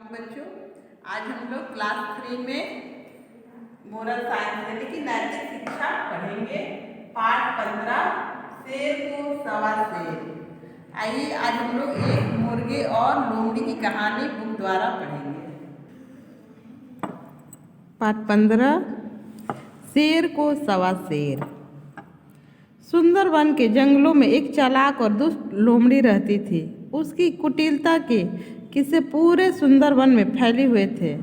बच्चों, आज हम लोग क्लास 3 में मोरल साइंस यानी कि नैतिक शिक्षा पढ़ेंगे। पाठ 15 शेर को सवा शेर। आइए आज हम लोग एक मुर्गे और लोमड़ी की कहानी बुक द्वारा पढ़ेंगे। पाठ 15 शेर को सवा शेर। सुंदरवन के जंगलों में एक चालाक और दुष्ट लोमड़ी रहती थी। उसकी कुटिलता के किस्से पूरे सुंदरवन में फैले हुए थे।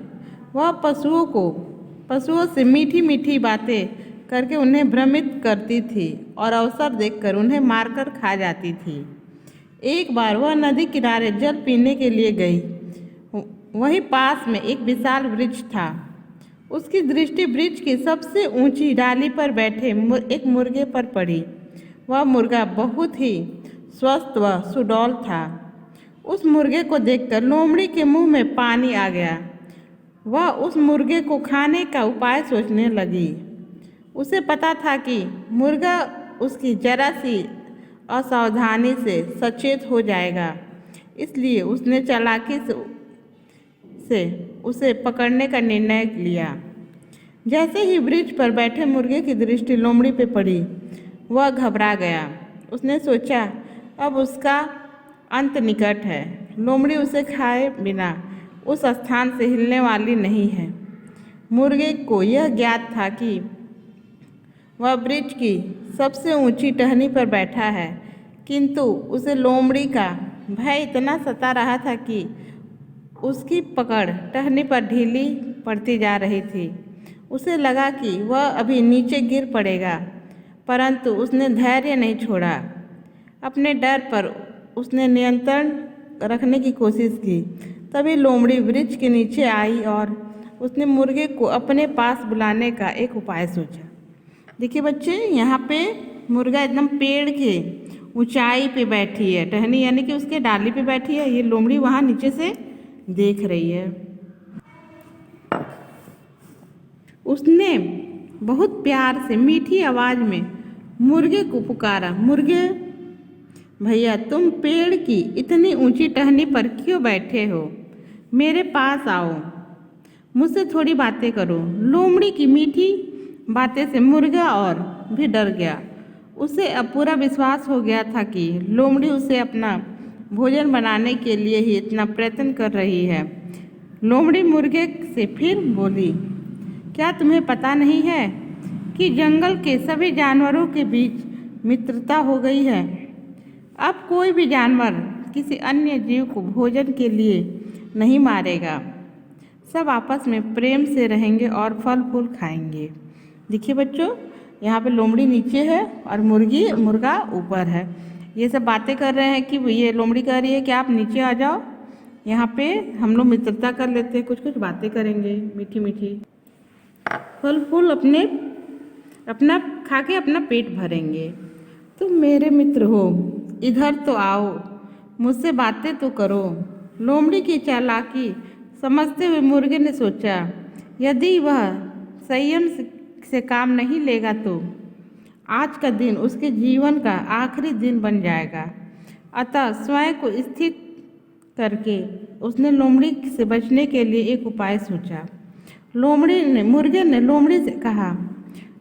वह पशुओं से मीठी मीठी बातें करके उन्हें भ्रमित करती थी और अवसर देखकर उन्हें मारकर खा जाती थी। एक बार वह नदी किनारे जल पीने के लिए गई। वहीं पास में एक विशाल वृक्ष था। उसकी दृष्टि वृक्ष की सबसे ऊंची डाली पर बैठे एक मुर्गे पर पड़ी। वह मुर्गा बहुत ही स्वस्थ व सुडौल था। उस मुर्गे को देखकर लोमड़ी के मुंह में पानी आ गया। वह उस मुर्गे को खाने का उपाय सोचने लगी। उसे पता था कि मुर्गा उसकी जरा सी असावधानी से सचेत हो जाएगा, इसलिए उसने चालाकी से उसे पकड़ने का निर्णय लिया। जैसे ही वृक्ष पर बैठे मुर्गे की दृष्टि लोमड़ी पे पड़ी, वह घबरा गया। उसने सोचा अब उसका अंत निकट है। लोमड़ी उसे खाए बिना उस स्थान से हिलने वाली नहीं है। मुर्गे को यह ज्ञात था कि वह वृक्ष की सबसे ऊंची टहनी पर बैठा है, किंतु उसे लोमड़ी का भय इतना सता रहा था कि उसकी पकड़ टहनी पर ढीली पड़ती जा रही थी। उसे लगा कि वह अभी नीचे गिर पड़ेगा, परंतु उसने धैर्य नहीं छोड़ा। अपने डर पर उसने नियंत्रण रखने की कोशिश की। तभी लोमड़ी वृक्ष के नीचे आई और उसने मुर्गे को अपने पास बुलाने का एक उपाय सोचा। देखिए बच्चे, यहाँ पे मुर्गा एकदम पेड़ के ऊंचाई पे बैठी है, टहनी यानी कि उसके डाली पे बैठी है। ये लोमड़ी वहाँ नीचे से देख रही है। उसने बहुत प्यार से मीठी आवाज में मुर्गे को पुकारा, मुर्गे भैया, तुम पेड़ की इतनी ऊंची टहनी पर क्यों बैठे हो? मेरे पास आओ, मुझसे थोड़ी बातें करो। लोमड़ी की मीठी बातें से मुर्गा और भी डर गया। उसे अब पूरा विश्वास हो गया था कि लोमड़ी उसे अपना भोजन बनाने के लिए ही इतना प्रयत्न कर रही है। लोमड़ी मुर्गे से फिर बोली, क्या तुम्हें पता नहीं है कि जंगल के सभी जानवरों के बीच मित्रता हो गई है? अब कोई भी जानवर किसी अन्य जीव को भोजन के लिए नहीं मारेगा। सब आपस में प्रेम से रहेंगे और फल फूल खाएंगे। देखिए बच्चों, यहाँ पे लोमड़ी नीचे है और मुर्गा ऊपर है। ये सब बातें कर रहे हैं कि ये लोमड़ी कह रही है कि आप नीचे आ जाओ, यहाँ पे हम लोग मित्रता कर लेते हैं, कुछ कुछ बातें करेंगे मीठी मीठी, फल फूल अपना खा के अपना पेट भरेंगे। तुम मेरे मित्र हो, इधर तो आओ, मुझसे बातें तो करो। लोमड़ी की चालाकी समझते हुए मुर्गे ने सोचा, यदि वह संयम से काम नहीं लेगा तो आज का दिन उसके जीवन का आखिरी दिन बन जाएगा। अतः स्वयं को स्थिर करके उसने लोमड़ी से बचने के लिए एक उपाय सोचा। मुर्गे ने लोमड़ी से कहा,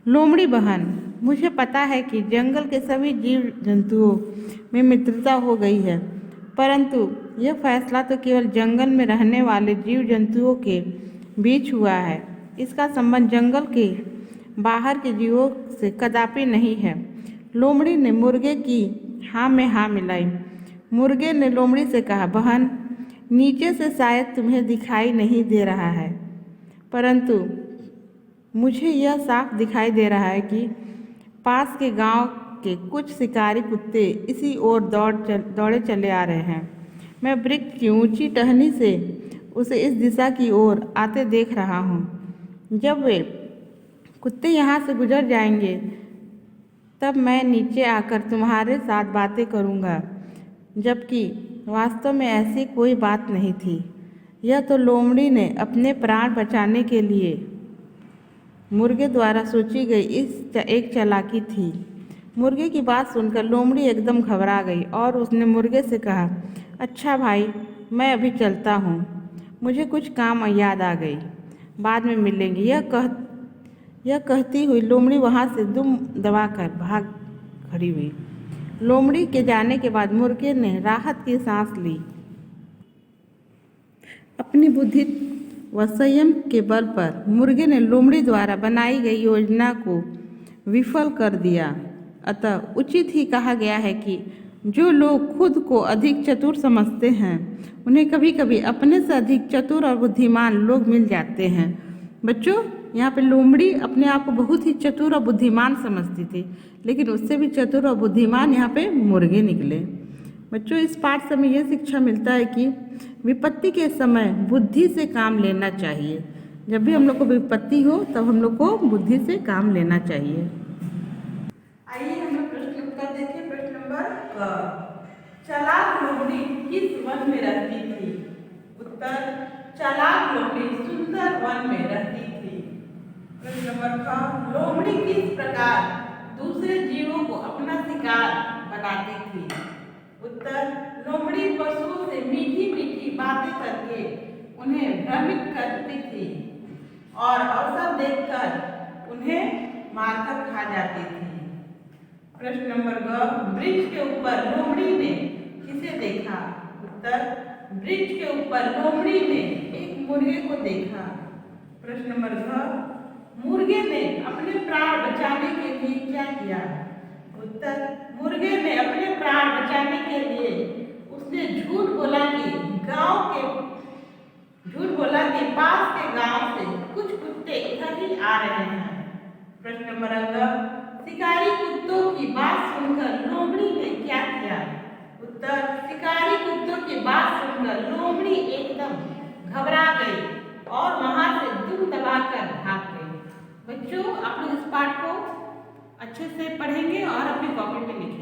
लोमड़ी बहन, मुझे पता है कि जंगल के सभी जीव जंतुओं में मित्रता हो गई है, परंतु यह फैसला तो केवल जंगल में रहने वाले जीव जंतुओं के बीच हुआ है। इसका संबंध जंगल के बाहर के जीवों से कदापि नहीं है। लोमड़ी ने मुर्गे की हाँ में हाँ मिलाई। मुर्गे ने लोमड़ी से कहा, बहन, नीचे से शायद तुम्हें दिखाई नहीं दे रहा है, परंतु मुझे यह साफ दिखाई दे रहा है कि पास के गांव के कुछ शिकारी कुत्ते इसी ओर दौड़े चले आ रहे हैं। मैं वृक्ष की ऊंची टहनी से उसे इस दिशा की ओर आते देख रहा हूँ। जब वे कुत्ते यहाँ से गुजर जाएंगे, तब मैं नीचे आकर तुम्हारे साथ बातें करूँगा। जबकि वास्तव में ऐसी कोई बात नहीं थी। यह तो लोमड़ी ने अपने प्राण बचाने के लिए मुर्गे द्वारा सोची गई एक चालाकी थी। मुर्गे की बात सुनकर लोमड़ी एकदम घबरा गई और उसने मुर्गे से कहा, अच्छा भाई, मैं अभी चलता हूँ, मुझे कुछ काम याद आ गई, बाद में मिलेंगे। यह कहती हुई लोमड़ी वहाँ से दुम दबाकर भाग खड़ी हुई। लोमड़ी के जाने के बाद मुर्गे ने राहत की सांस ली। अपनी बुद्धि व संयम के बल पर मुर्गे ने लोमड़ी द्वारा बनाई गई योजना को विफल कर दिया। अतः उचित ही कहा गया है कि जो लोग खुद को अधिक चतुर समझते हैं उन्हें कभी कभी अपने से अधिक चतुर और बुद्धिमान लोग मिल जाते हैं। बच्चों, यहाँ पे लोमड़ी अपने आप को बहुत ही चतुर और बुद्धिमान समझती थी, लेकिन उससे भी चतुर और बुद्धिमान यहाँ पे मुर्गे निकले। बच्चों, इस पाठ से हमें यह शिक्षा मिलता है कि विपत्ति के समय बुद्धि से काम लेना चाहिए। जब भी हम लोग को विपत्ति हो तब हम लोग को बुद्धि से काम लेना चाहिए। आइए हम लोग प्रश्न उत्तर देखें। प्रश्न नंबर क, चालाक लोमड़ी किस वन में रहती थी? उत्तर, चालाक लोमड़ी सुंदर वन में रहती थी। प्रश्न नंबर ख, लोमड़ी किस प्रकार दूसरे जीवों को अपना शिकार बनाती थी? उत्तर, लोमड़ी पशुओं से मीठी मीठी बातें करके उन्हें भ्रमित करती थी और अवसर देखकर उन्हें मारकर खा जाती थी। प्रश्न नंबर ग, वृक्ष के ऊपर लोमड़ी ने किसे देखा? उत्तर, वृक्ष के ऊपर लोमड़ी ने एक मुर्गे को देखा। प्रश्न नंबर घ, मुर्गे ने अपने प्राण बचाने के लिए क्या किया? उत्तर, मुर्गे ने अपने प्राण बचाने के लिए उसने झूठ बोला कि पास के गांव से कुछ कुत्ते इधर ही आ रहे हैं। प्रश्न नंबर ग, शिकारी कुत्तों की बात सुनकर लोमड़ी ने क्या किया? उत्तर, शिकारी कुत्तों की बात सुनकर लोमड़ी एकदम घबरा गई और वहां से दुम दबाकर भाग गई। बच्चों, आप लोग इस पाठ को अच्छे से पढ़ेंगे और अपनी कॉपी में लिखेंगे।